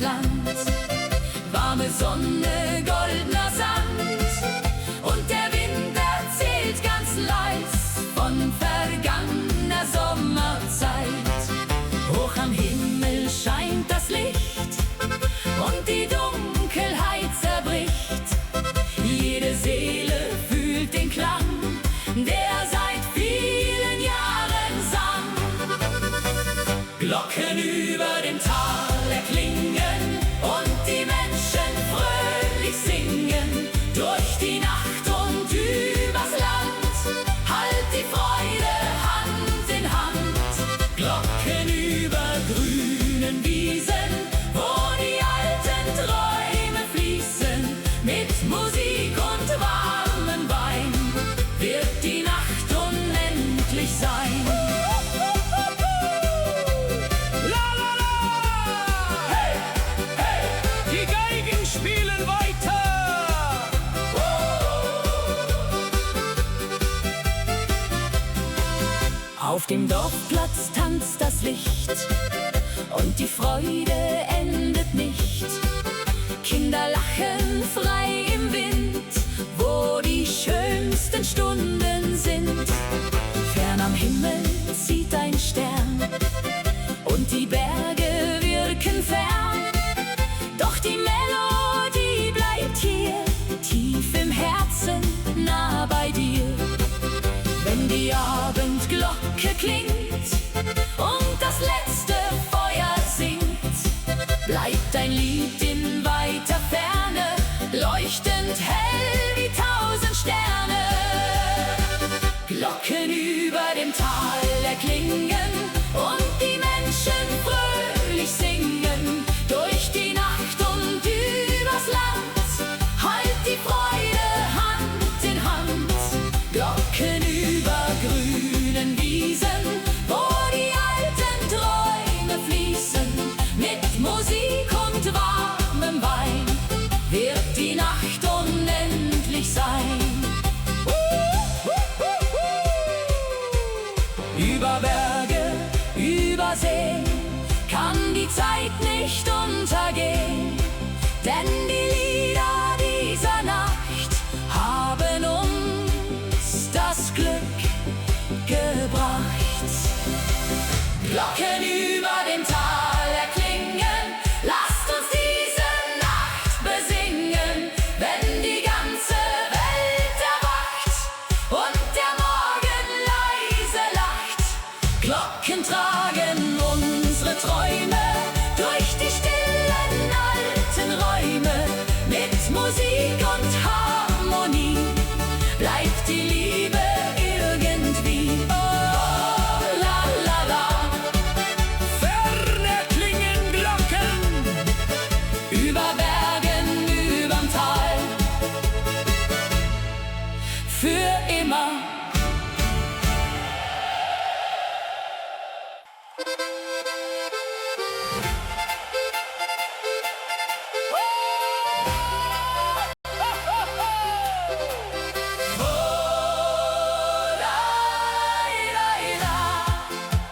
Land. Warme Sonne, goldener Sand und der Wind erzählt ganz leis von vergangener Sommerzeit. Hoch am Himmel scheint das Licht und die Dunkelheit zerbricht. Jede Seele fühlt den Klang, der seit vielen Jahren sang. Glocken über dem Tal erklingen und die Menschen fröhlich singen. Durch die Nacht und übers Land halt die Freude Hand in Hand. Glocken über grünen Wiesen, wo die alten Träume fließen. Mit Musik und warmem Wein wird die Nacht unendlich sein. La la la! Hey, hey, die Geigen spielen weiter. Auf dem Dorfplatz tanzt das Licht und die Freude endet nicht. Kinder lachen frei im Wind, wo die schönsten Stunden sind. Fern am Himmel zieht ein Stern und die Berge wirken fern. Doch die Melodie bleibt hier, tief im Herzen, nah bei dir. Wenn die Abendglocke klingt und das letzte Feuer singt, bleibt ein Lied in weiter Ferne, leuchtend hell wie 1000 Sterne. Glocken über dem Tal erklingen und die Menschen fröhlich singen. Durch die Nacht und übers Land halt die Freude Hand in Hand. Glocken über grünen Wiesen, wo die alten Träume fließen. Mit Musik und warmem Wein wird die Nacht unendlich sein. Über Berge, über See kann die Zeit nicht untergehen, denn die Lieder dieser Nacht haben uns das Glück gebracht. Glocken über dem Tal erklingen, lasst uns diese Nacht besingen, wenn die ganze Welt erwacht und der Morgen leise lacht. Glocken tragen unsere Träume durch die stillen alten Räume. Mit Musik und Harmonie bleibt die Liebe irgendwie. Oh, la la la. Ferne klingen Glocken. Über Bergen, überm Tal. Für immer.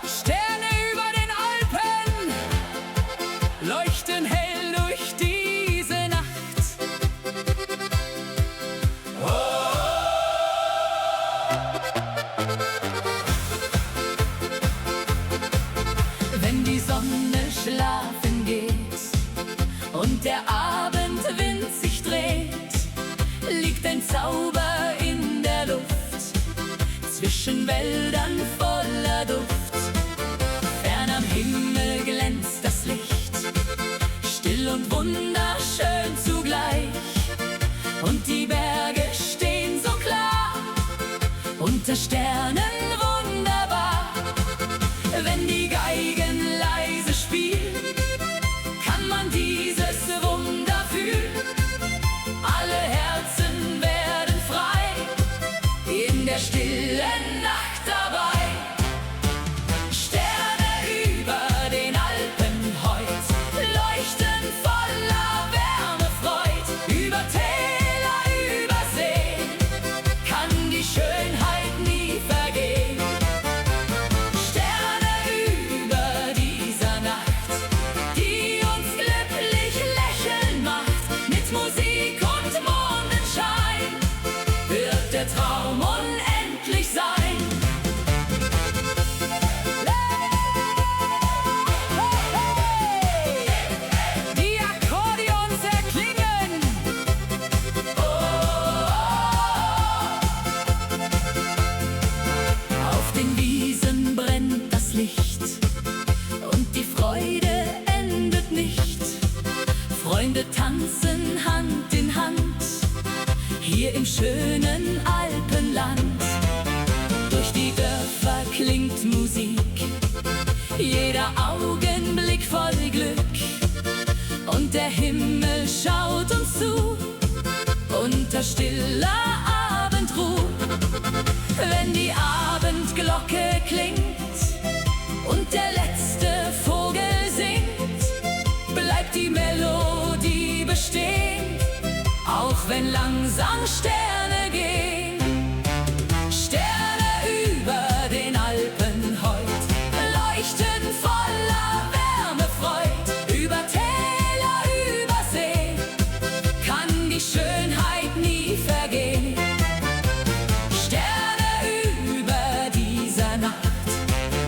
Sterne über den Alpen leuchten hell durch diese Nacht. Wenn die Sonne schlafen geht und der Abendwind sich dreht, liegt ein Zauber in der Luft, zwischen Wäldern voller Duft. Fern am Himmel glänzt das Licht, still und wunderschön zugleich. Und die Berge stehen so klar, unter Sternen wunderbar. Wenn die Geigen leise spielen, kann man dieses Wunder fühlen. Alle Herzen werden frei, in der stillen Nacht dabei. Sterne über den Alpen heut leuchten voller Wärme, Freud. Über Täler, über Seen kann die Schönheit nie vergehen. Sterne über dieser Nacht, die uns glücklich den Wiesen brennt das Licht und die Freude endet nicht. Freunde tanzen Hand in Hand, hier im schönen Alpenland. Durch die Dörfer klingt Musik, jeder Augenblick voll Glück. Und der Himmel schaut uns zu, unter stiller Abendruhe. Wenn die Abendglocke klingt und der letzte Vogel singt, bleibt die Melodie bestehen, auch wenn langsam Sterne gehen. Sterne über den Alpen heut leuchten voller Wärme, Freud. Über Täler, über See kann die Schönheit nie vergehen. Sterne über dieser Nacht,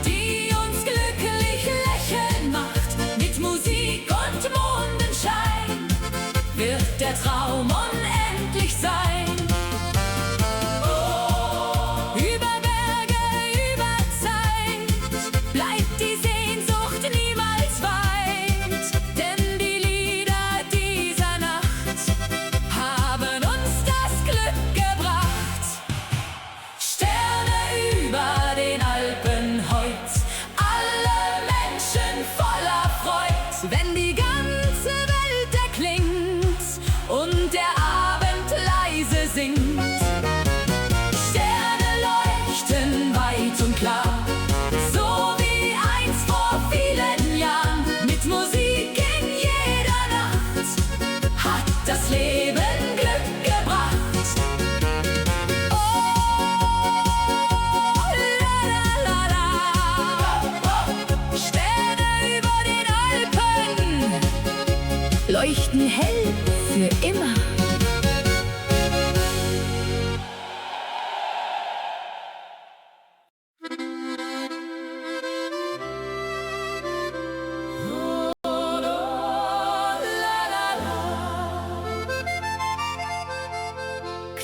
die uns glücklich lächeln macht. Mit Musik und Mondenschein wird der Traum unendlich sein. Über Berge, über Zeit bleibt die Sehnsucht niemals weit. Denn die Lieder dieser Nacht haben uns das Glück gebracht. Sterne über den Alpen heut, alle Menschen voller Freud. Wenn die ganze Welt erklingt und der Abend leise singt, Sterne leuchten weit und klar, so wie einst vor vielen Jahren. Mit Musik in jeder Nacht hat das Leben Glück gebracht. Oh, la la la la. Sterne über den Alpen leuchten hell für immer.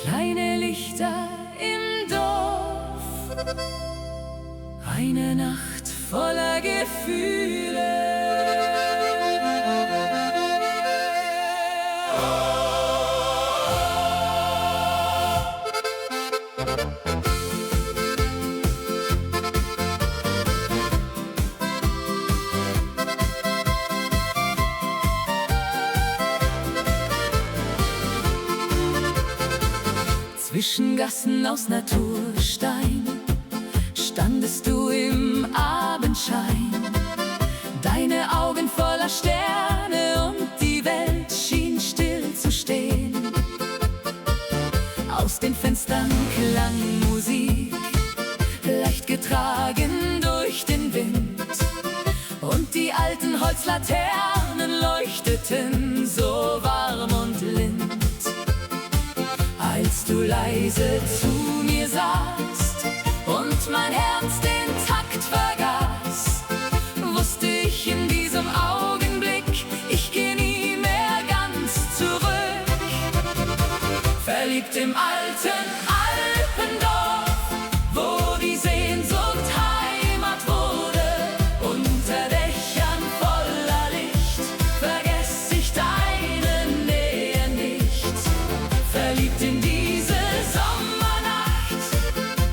Kleine Lichter im Dorf, eine Nacht voller Gefühle. Zwischen Gassen aus Naturstein standest du im Abendschein, deine Augen voller Sterne und die Welt schien still zu stehen. Aus den Fenstern klang Musik, leicht getragen durch den Wind, und die alten Holzlaternen leuchteten so warm und lind. Als du leise zu mir sahst und mein Herz den Takt vergaß, wusste ich in diesem Augenblick, ich geh nie mehr ganz zurück. Verliebt im alten Alpendorf, wo die Sehnsucht Heimat wurde, unter Dächern voller Licht, vergess ich deine Nähe nicht. Verliebt in diese Sommernacht,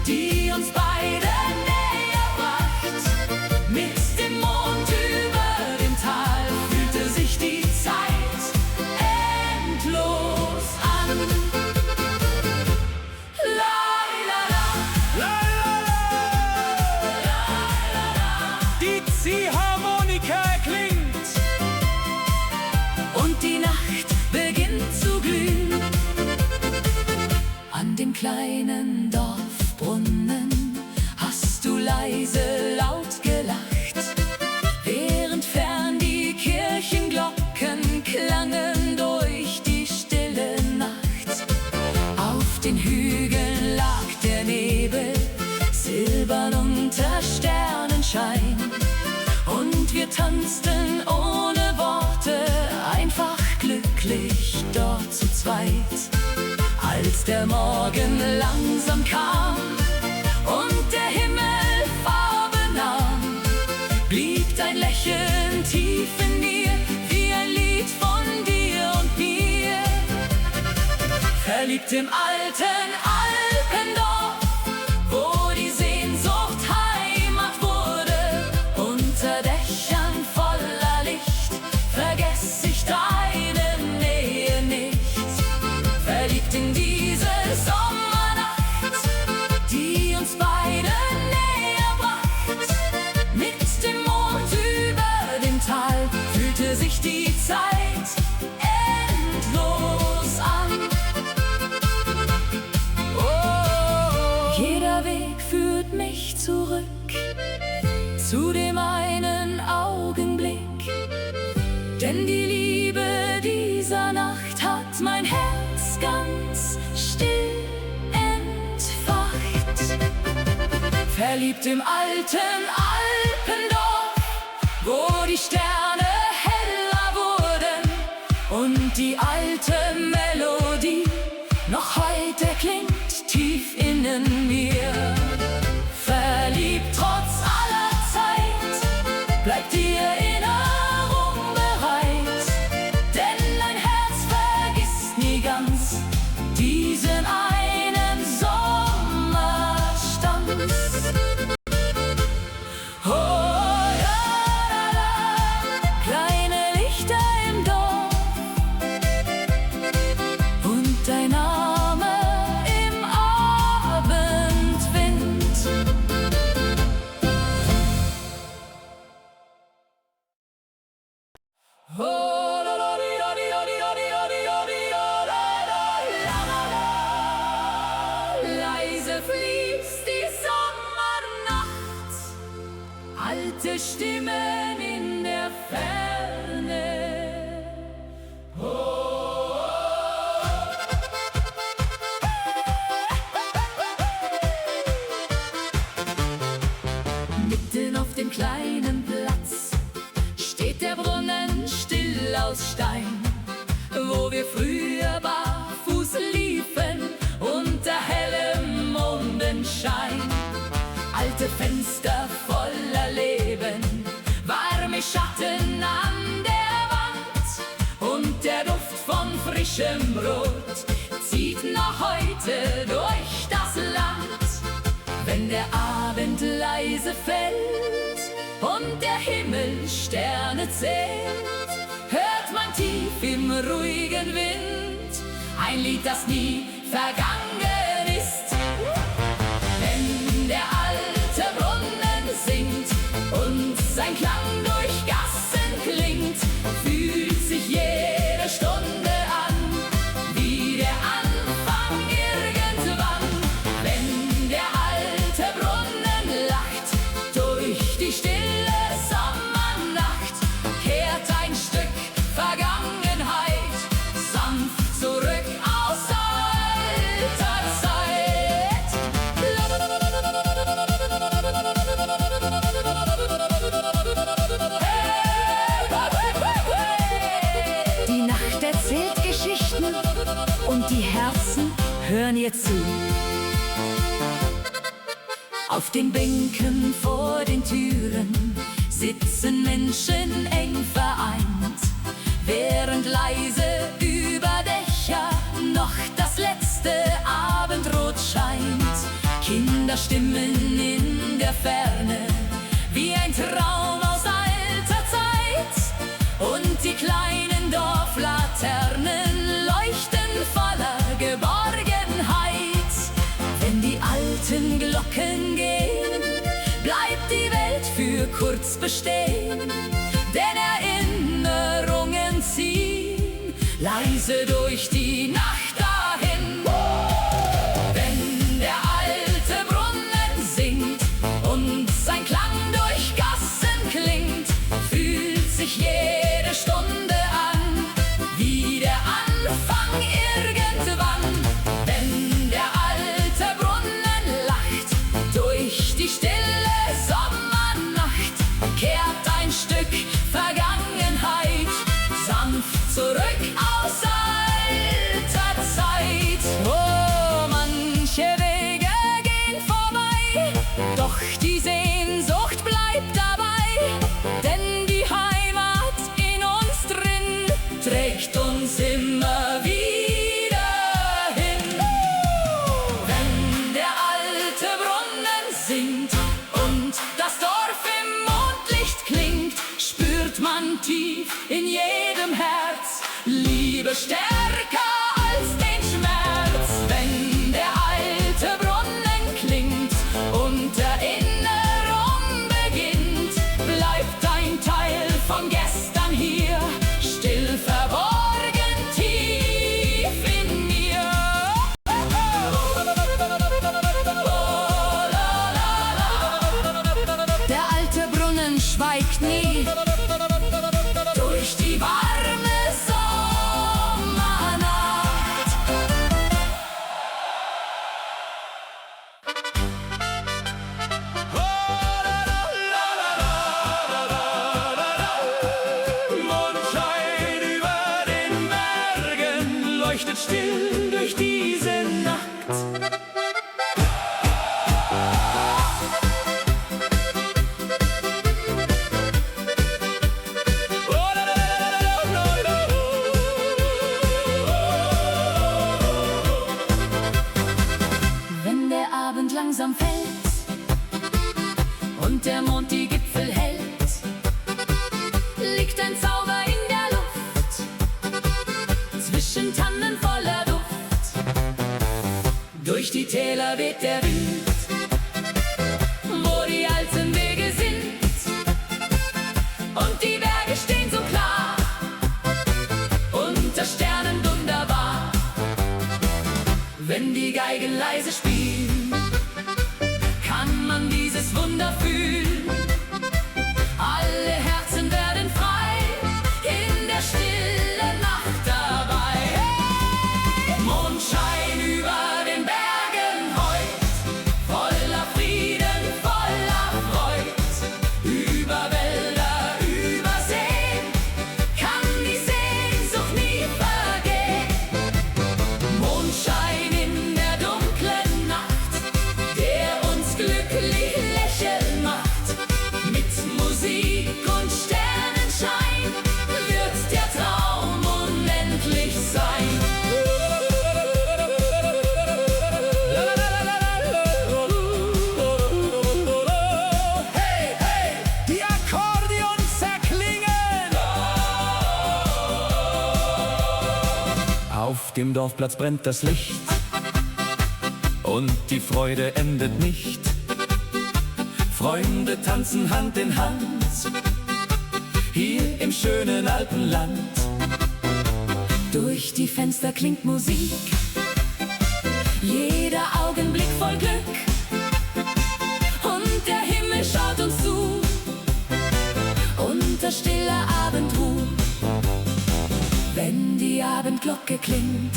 die uns beide näher bracht. Mit dem Mond über dem Tal fühlte sich die Zeit endlos an. La la la, La la la, die Ziehharmonika klingt und die Nacht beginnt zu glühen. An dem kleinen Dorfbrunnen hast du leise laut gelacht, während fern die Kirchenglocken klangen durch die stille Nacht. Auf den Hügeln lag der Nebel, silbern unter Sternenschein, und wir tanzten ohne Worte, einfach glücklich dort zu zweit. Als der Morgen langsam kam und der Himmel verliebt im alten Alpendorf, wo die Sehnsucht Heimat wurde. Unter Dächern voller Licht vergess ich deine Nähe nicht. Verliebt in diese Sommernacht, die uns beide näher bracht. Mit dem Mond über dem Tal fühlte sich die Zeit endlos an. Oh, jeder Weg führt mich zurück zu dem einen Augenblick, denn die Liebe dieser Nacht hat mein Herz ganz still entfacht. Verliebt im alten Alpendorf, wo die Sterne heller wurden und die alte Melodie noch heute klingt tief innen mir. Verliebt trotz aller Zeit, bleibt die Erinnerung bereit, denn ein Herz vergisst nie ganz diesen einen Sommerstanz. Oh, la, la, la, kleine Lichter im Dorf und dein Name im Abendwind. Oh, la, la, di, la, di, la, di, la, di, la, di, la, di, la, la, la, la, la. Leise fließt die Sommernacht, alte Stimmen in der Ferne. Mitten auf dem kleinen Platz steht der Brunnen still aus Stein, wo wir früher barfuß liefen unter hellem Mondenschein. Alte Fenster voller Leben, warme Schatten an der Wand und der Duft von frischem Brot zieht noch heute durch das Land. Wenn der Abend leise fällt und der Himmel Sterne zählt, hört man tief im ruhigen Wind ein Lied, das nie vergangen ist. Wenn der alte Brunnen singt und sein Klang durch Gassen klingt, fühlt sich jede Stunde an wie der Anfang irgendwann. Wenn der alte Brunnen lacht durch die stille Sommernacht, kehrt ein Stück Vergangenheit sanft zurück aus alter Zeit. Die Nacht erzählt Geschichten und die Herzen hören ihr zu. Auf den Bänken vor den Türen sitzen Menschen eng vereint, während leise über Dächer noch das letzte Abendrot scheint. Kinderstimmen in der Ferne, wie ein Traum aus alter Zeit, und die kleinen Dorflaternen leuchten voller Geborgenheit. Wenn die alten Glocken gehen, bleibt die Welt für kurz bestehen, denn Erinnerungen ziehen leise durch die Nacht dahin. Wenn der alte Brunnen singt und sein Klang durch Gassen klingt, fühlt sich jede Stunde an wie der Anfang irgendwann. Wenn der alte Brunnen lacht durch die stille Sommernacht, kehrt ein Stück Vergangenheit sanft zurück aus alter Zeit. Oh, manche Wege gehen vorbei, doch die Sehnsucht bleibt dabei, denn die Heimat in uns drin trägt uns immer wieder hin. atmet tief in jedem Herz, Liebe stärker als den Schmerz. Wenn der alte Brunnen klingt und Erinnerung beginnt, bleibt ein Teil von gestern hier, still verborgen tief in mir. Der alte Brunnen schweigt nie durch die warme Sommernacht. Mondschein über den Bergen leuchtet still durch diese Nacht. Wenn der Abend langsam fällt und der Mond die Gipfel hält, liegt ein Zauber in der Luft, zwischen Tannen voller Duft. Durch die Täler weht der Wind, wo die alten Wege sind, und die Berge stehen so klar, unter Sternen wunderbar. Wenn die Geigen leise spielen, kann man dieses Wunder fühlen. Alle Herzen werden frei, in der stillen Nacht dabei. Hey! Mondschein über den Bergen heut, voller Frieden, voller Freud. Über Wälder, über Seen, kann die Sehnsucht nie vergehen. Mondschein in der dunklen Nacht, der uns glücklich lächeln macht. Mit Musik und Sternenschein wird der Traum unendlich sein. Hey, hey, die Akkordeons erklingen. Auf dem Dorfplatz brennt das Licht und die Freude endet nicht. Freunde tanzen Hand in Hand, hier im schönen Alpenland. Durch die Fenster klingt Musik, jeder Augenblick voll Glück, und der Himmel schaut uns zu, unter stiller Abendruh. Wenn die Abendglocke klingt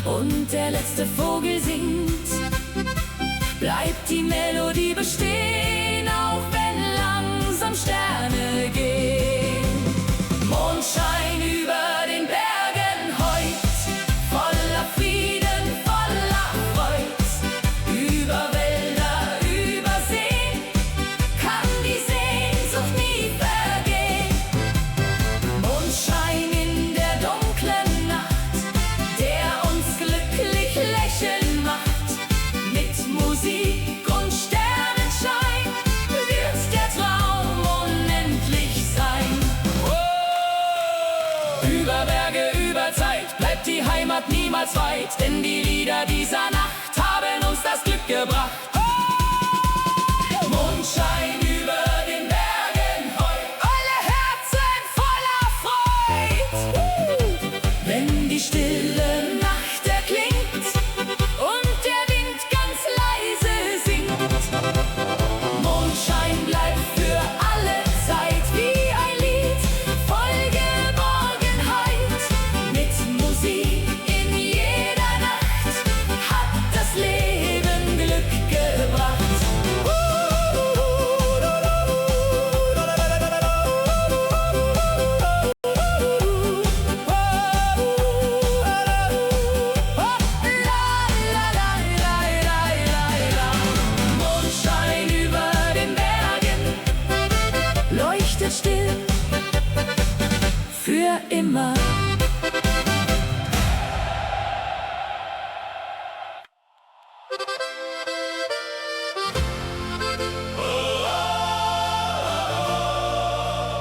und der letzte Vogel singt, bleibt die Melodie bestehen, auch wenn langsam Sterne gehen. Mondschein über den Bergen heut, voller Frieden, voller Freud. Über Wälder, über Seen, kann die Sehnsucht nie vergehen. Mondschein in der dunklen Nacht, der uns glücklich lächeln macht. Mit Musik und Sternenschein wird der Traum unendlich sein. Über Berge, über Zeit bleibt die Heimat niemals weit, denn die Lieder dieser Nacht haben uns das Glück gebracht. Mondschein über den Bergen heut, alle Herzen voller Freud. Wenn die stille Nacht erklingt und der Wind ganz leise singt, Mondschein bleibt für alle Zeit wie ein Lied voll Geborgenheit. Mit Musik in jeder Nacht hat das Leben Glück gebracht. Mondschein über den Bergen leuchtet still für immer.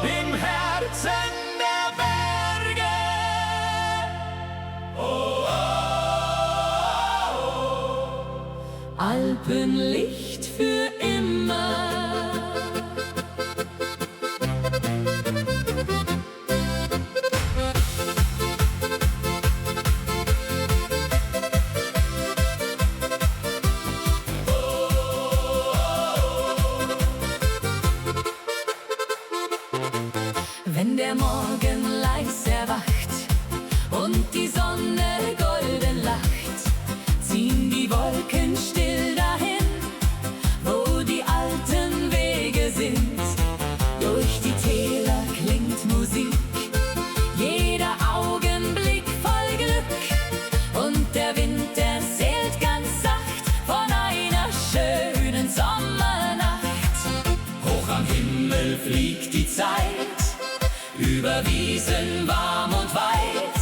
Im Alpenlicht für immer. Wenn der Morgen leis erwacht und die Sonne golden lacht, ziehen die Wolken still dahin, wo die alten Wege sind. Durch die Täler klingt Musik, jeder Augenblick voll Glück, und der Wind erzählt ganz sacht von einer schönen Sommernacht. Hoch am Himmel fliegt die Zeit, über Wiesen warm und weit,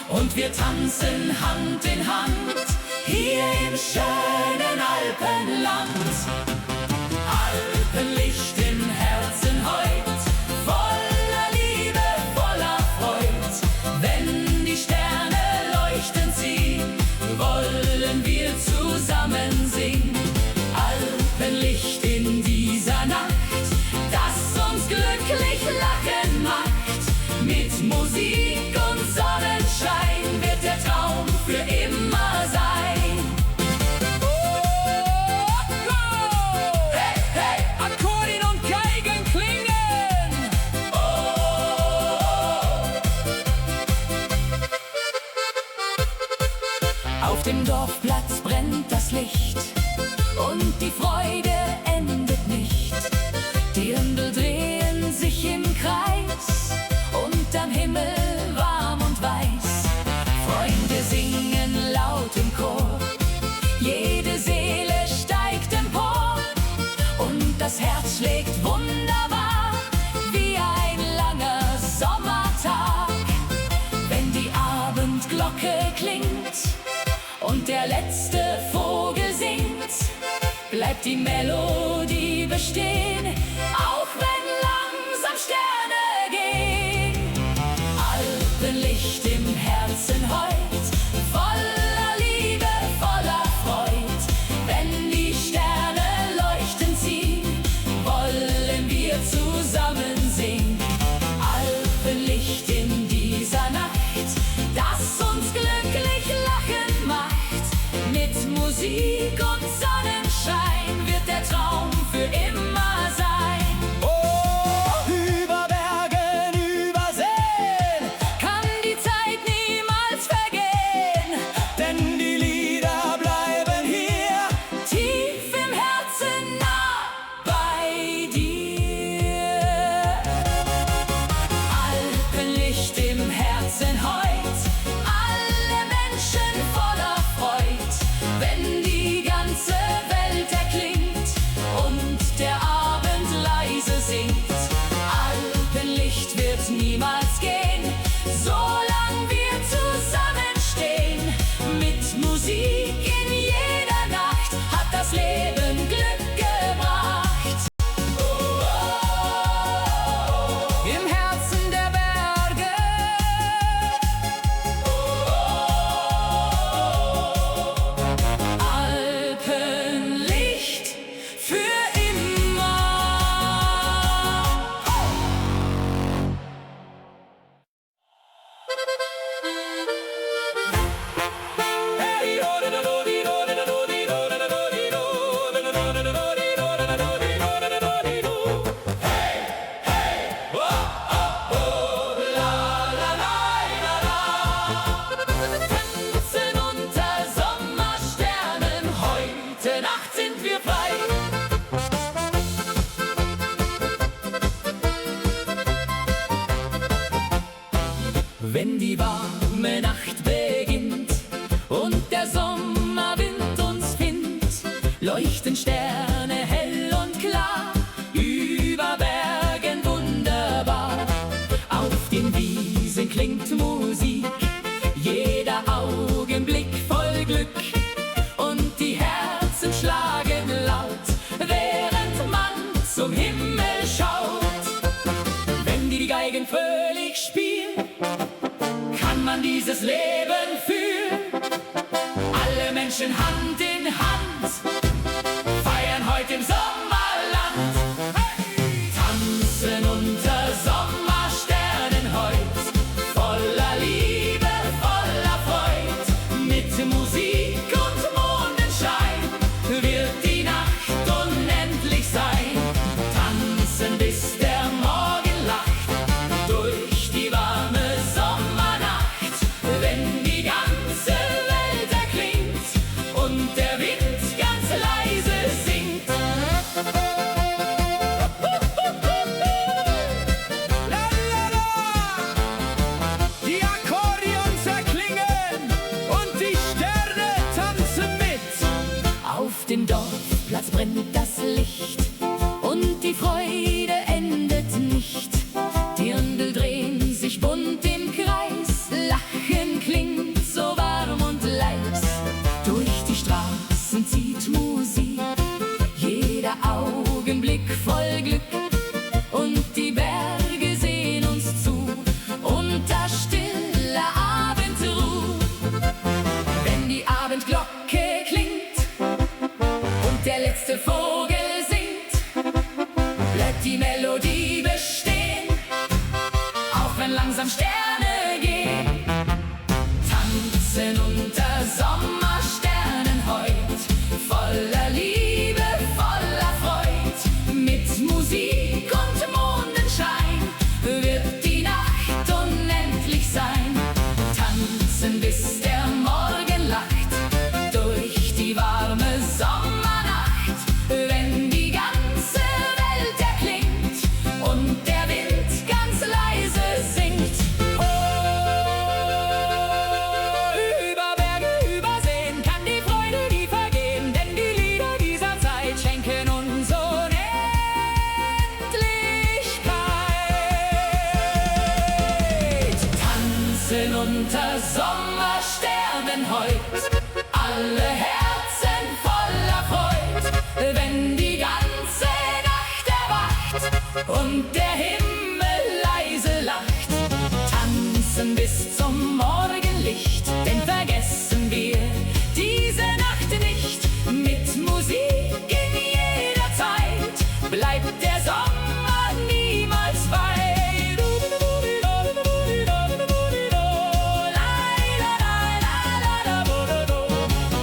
und wir tanzen Hand in Hand, hier im schönen Alpenland. Alpenlicht im Herzen heut, voller Liebe, voller Freud. Wenn die Sterne leuchten sie, wollen wir zusammen singen. Alpenlicht in dieser Nacht, das uns glücklich lachen macht. Mit Musik und Sonnenschein wird der Traum für immer sein. Hey, hey, Akkordeon und Geigen klingen. Auf dem Dorfplatz brennt das Licht und die Freude endet nicht. Die Ründel drehen sich im Kreis, unterm Himmel warm und weiß. Freunde singen laut im Chor, jede Seele steigt empor, und das Herz schlägt wunderbar wie ein langer Sommertag. Wenn die Abendglocke klingt und der letzte Vogel singt, bleibt die Melodie bestehen, auch wenn langsam Sterne gehen. Alpenlicht im Herzen heut, voller Liebe, voller Freud. Wenn die Sterne leuchten sie, wollen wir zusammen singen. Alpenlicht in dieser Nacht, das uns glücklich lachen macht. Mit Musik und Sonnenschein wird der Traum für immer sein. Über Bergen, über Seen Kann die Zeit niemals vergehen, denn die Lieder bleiben hier. tief im Herzen nah bei dir. Alpenlicht im Herzen heut, alle Menschen voller Freud. Wenn die ganze Welt erklingt und der Abend leise singt, Alpenlicht wird niemals gehen, solang wir zusammenstehen. Mit Musik in jeder Nacht hat das Leben Glück gebracht. Im Herzen der Berge, Alpenlicht für immer. Tanzen unter Sommersternen, heute Nacht sind wir frei. Wenn die warme Nacht beginnt und der Sommerwind uns findet, leuchten Sterne hell und klar, über Bergen wunderbar. Auf den Wiesen klingt Musik, jeder Augenblick voll Glück, und die Herzen schlagen laut, während man zum Himmel schaut. Wenn die Geigen fröhlich spielen, kann man dieses Leben fühlen. Alle Menschen Hand in Hand, dem Sommerland. Tanzen unter Sommersternen heut, voller Liebe, voller Freud. Mit Musik und Mondenschein wird die Nacht unendlich sein. Tanzen bis der Morgen lacht, durch die warme Sommernacht. Wenn die ganze Welt erklingt und der Wind ganz leise singt. Die Akkordeons erklingen und die Sterne tanzen mit. Auf dem Dorfplatz brennt das Licht und die Freude endet nicht. Dirndl drehen sich bunt im Kreis, Lachen klingt so warm und leis. Durch die Straßen zieht Musik, jeder Augenblick voll Glück. Und die Berge sehen uns zu, unter stiller Abendruh. Wenn die Abendglocke klingt und der letzte Vogel singt, bleibt die Melodie bestehen, auch wenn langsam Sterne gehen. Tanzen unter Sommersternen heut, voller Liebe, voller Freud. Mit Musik und Mondenschein wird die Nacht unendlich sein. Tanzen bis der Morgen lacht, durch die warme Sommernacht. Wenn die ganze Welt erklingt und der Wind ganz leise singt. Oh, über Berge, über Seen kann die Freude nie vergehen, denn die Lieder dieser Zeit schenken uns Unendlichkeit. Tanzen unter Sommersternen heut, alle Herzen voller Freud. Wenn die ganze Nacht erwacht und der Himmel leise lacht. Tanzen bis zum Morgenlicht, denn vergessen wir diese Nacht nicht. Mit Musik in jeder Zeit bleibt der Sommer niemals frei.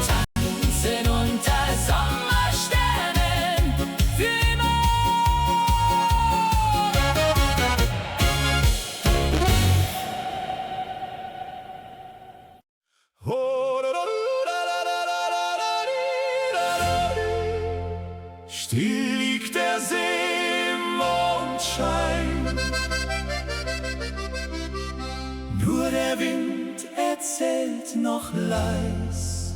Tanzen unter Sommersternen für immer. Still liegt der See im Mondschein, nur der Wind erzählt noch leis.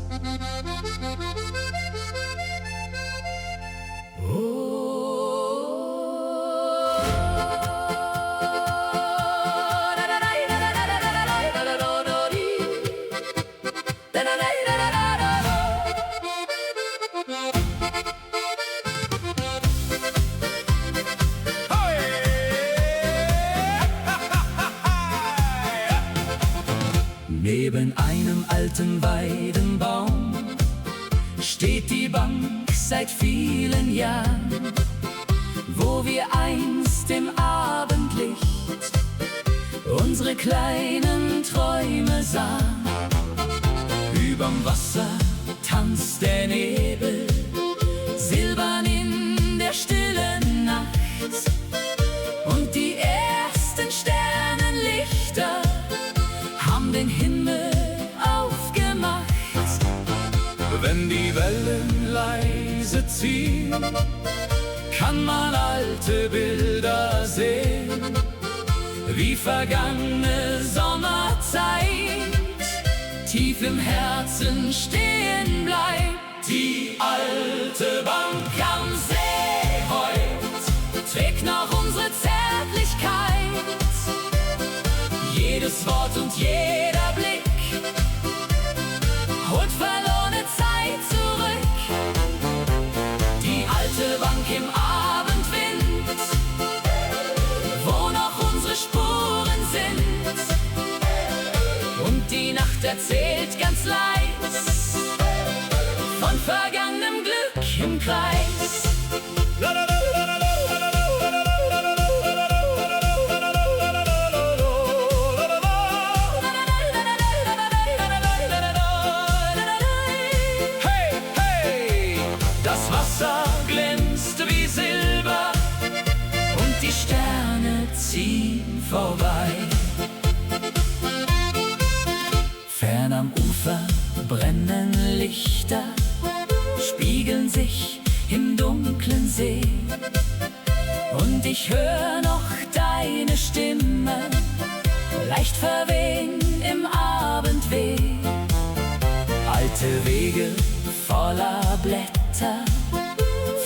Neben einem alten Weidenbaum steht die Bank seit vielen Jahren, wo wir einst im Abendlicht unsere kleinen Träume sahen. Überm Wasser tanzt der Nebel, silbern in der stillen Nacht. Und die ersten Sternenlichter haben den Himmel aufgemacht. Wenn die Wellen leise ziehen, Kann man alte Bilder sehen, wie vergangene Sommerzeit tief im Herzen stehen bleibt. Die alte Bank am See heut trägt noch unsere Zärtlichkeit. Jedes Wort und jeder Blick holt verlorene Zeit zurück. Die alte Bank im Abendwind, wo noch unsere Spuren sind. Und die Nacht erzählt ganz leis von vergangenem Glück im Kreis. See. Und ich hör noch deine Stimme, leicht verwehen im Abendweh. Alte Wege voller Blätter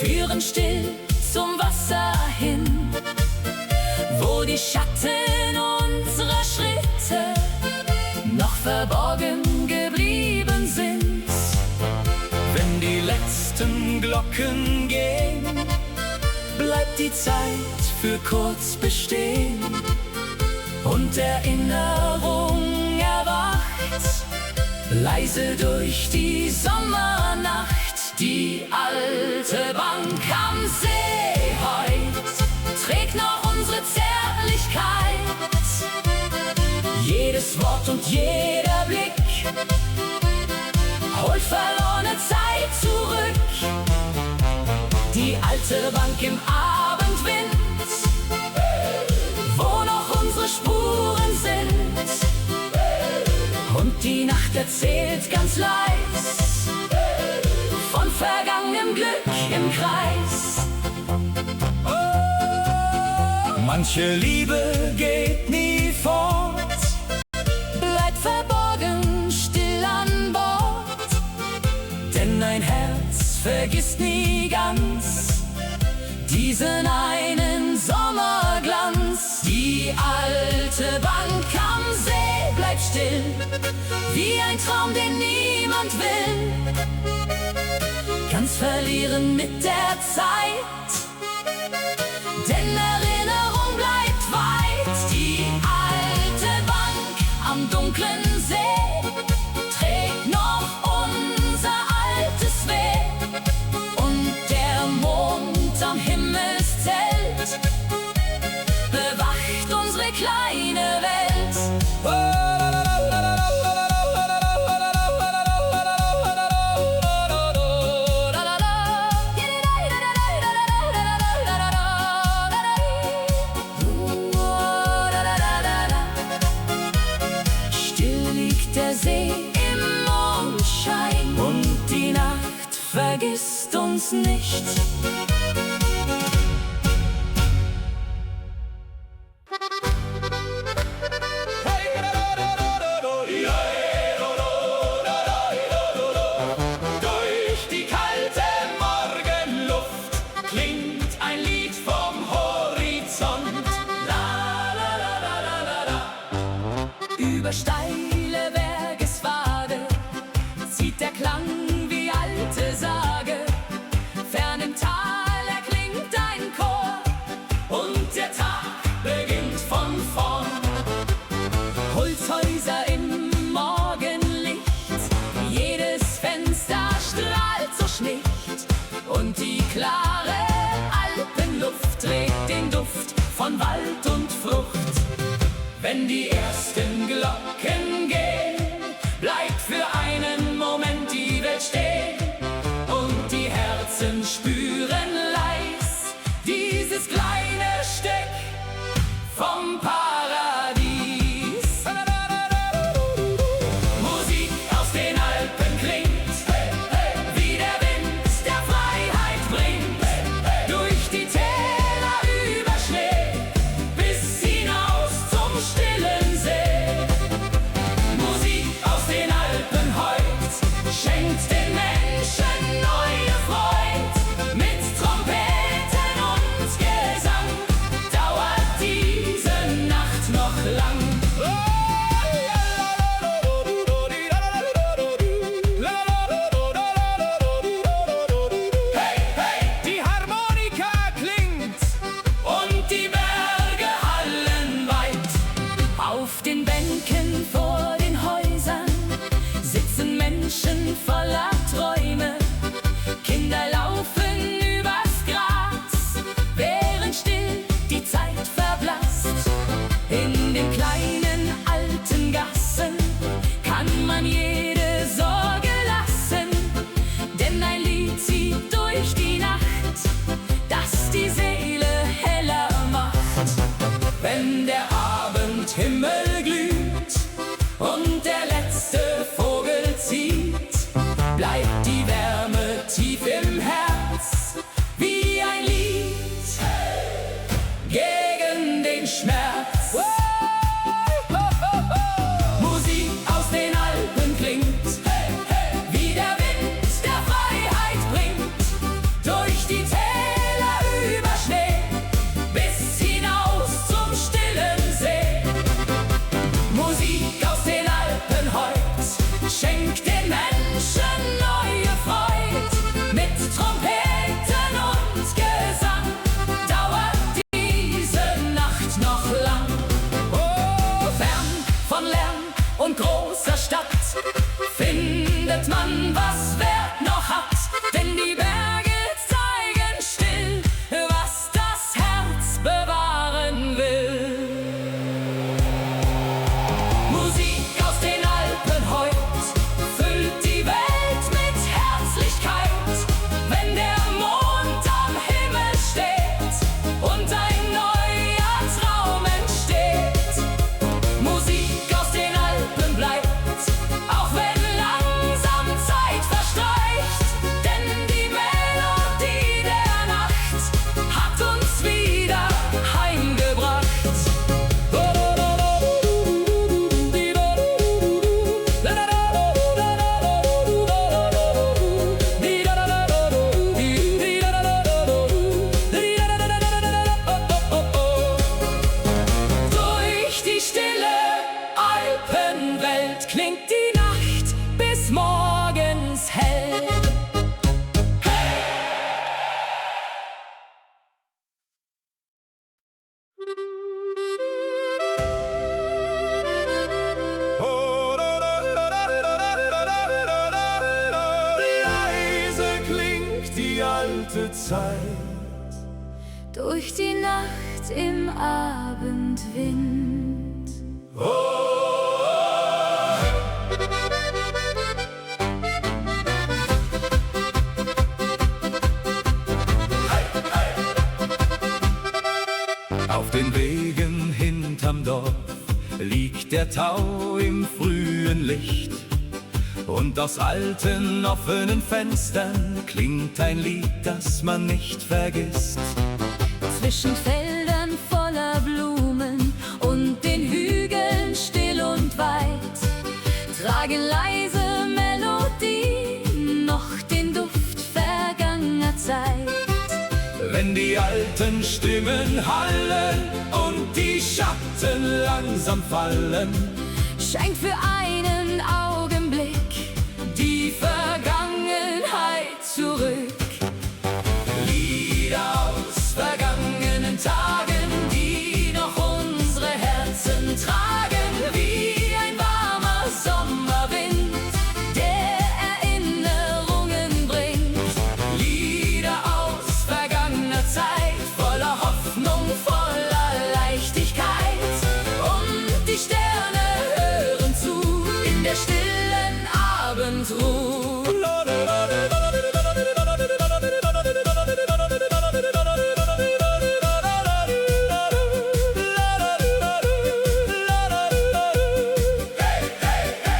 führen still zum Wasser hin, wo die Schatten unserer Schritte noch verborgen geblieben sind. Wenn die letzten Glocken gehen, bleibt die Zeit für kurz bestehen und Erinnerung erwacht leise durch die Sommernacht. Die alte Bank am See heut trägt noch unsere Zärtlichkeit. Jedes Wort und jeder Blick holt verlorene Zeit zurück. Die alte Bank im Abendwind, wo noch unsere Spuren sind. Und die Nacht erzählt ganz leis von vergangenem Glück im Kreis. Manche Liebe geht nie fort, Bleibt verborgen, still an Bord. denn ein Herz vergisst nie ganz diesen einen Sommerglanz. Die alte Bank am See bleibt still, wie ein Traum, den niemand will. Ganz verlieren mit der Zeit, denn Erinnerung bleibt weit. Die alte Bank am dunklen See trägt noch unser altes Weh. Und der Mond am Himmelszelt bewacht unsere kleine Welt. Still liegt der See im Mondschein und die Nacht vergisst uns nicht. durch die kalte Morgenluft klingt ein Lied vom Horizont. La la la la la la la. Über steile Bergeswade zieht der Klang wie alte Sage. Fern im Tal erklingt ein Chor Und der Tag beginnt von vorn. Holzhäuser im Morgenlicht, jedes Fenster strahlt so schlicht. Und die klare Alpenluft trägt den Duft von Wald und Frucht. Wenn die ersten Glocken gehen, bleibt für einen Moment die Welt stehen. Und die Herzen spüren leis dieses kleine Stück vom Paradies. Musik aus den Alpen klingt, wie der Wind, der Freiheit bringt. Durch die Täler über Schnee, bis hinaus zum stillen See. Musik aus den Alpen heut schenkt den Menschen neue Freud. Mit Trompeten und Gesang dauert diese Nacht noch lang. Hey, hey, die Harmonika klingt und die Berge hallen weit. Auf den Bänken vor den Häusern sitzen Menschen voller Träume. Kinder laufen übers Gras, während still die Zeit verblasst. In den kleinen alten Gassen kann man jede Sorge lassen, denn ein Lied zieht durch die Nacht, das die Seele heller macht. Wenn der Abendhimmel glüht und der letzte Vogel zieht, bleibt die Wärme tief im Herz wie ein Lied Zeit. Durch die Nacht im Abendwind. Auf den Wegen hinterm Dorf liegt der Tau im frühen Licht. Und aus alten offenen Fenstern klingt ein Lied, das man nicht vergisst. Zwischen Feldern voller Blumen und den Hügeln still und weit tragen leise Melodien noch den Duft vergangener Zeit. Wenn die alten Stimmen hallen und die Schatten langsam fallen, scheint für einen Augenblick die Vergangenheit zurück. Lieder aus vergangenen Tagen, die noch unsere Herzen tragen, wie ein warmer Sommerwind, Der Erinnerungen bringt. Lieder aus vergangener Zeit, voller Hoffnung, voller Leichtigkeit. Und die Sterne hören zu in der stillen Abendruhe.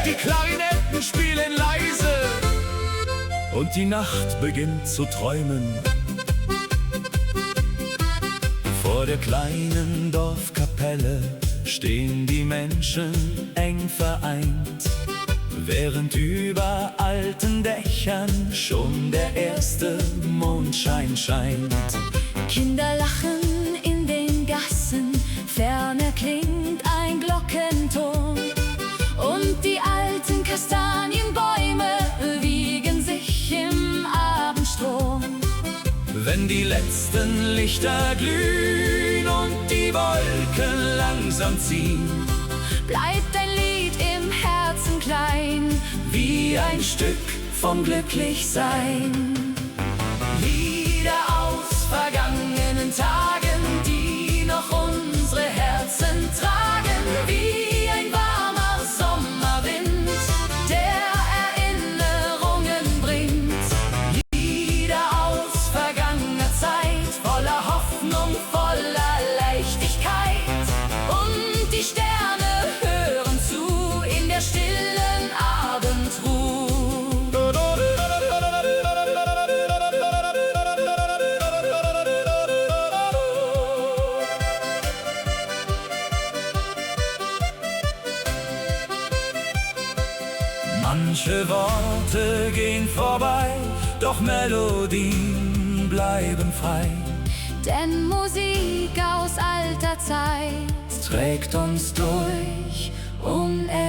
Die Klarinetten spielen leise Und die Nacht beginnt zu träumen. Vor der kleinen Dorfkapelle stehen die Menschen eng vereint, während über alten Dächern schon der erste Mondschein scheint. Kinder lachen in den Gassen, ferner klingt ein Glockenton. Und die alten Kastanienbäume wiegen sich im Abendstrom. wenn die letzten Lichter glühen und die Wolken langsam ziehen. Bleibt ein Lied im Herzen klein, Wie ein Stück vom Glücklichsein. Lieder aus vergangenen Tagen, die noch unsere Herzen tragen. Wie ein warmer Sommerwind, der Erinnerungen bringt. Lieder aus vergangener Zeit, voller Hoffnung, voller Leichtigkeit. Und die Sterne hören zu in der stillen Abendruhe. Manche Worte gehen vorbei, doch Melodien bleiben frei. denn Musik aus alter Zeit Trägt uns durch Unendlichkeit.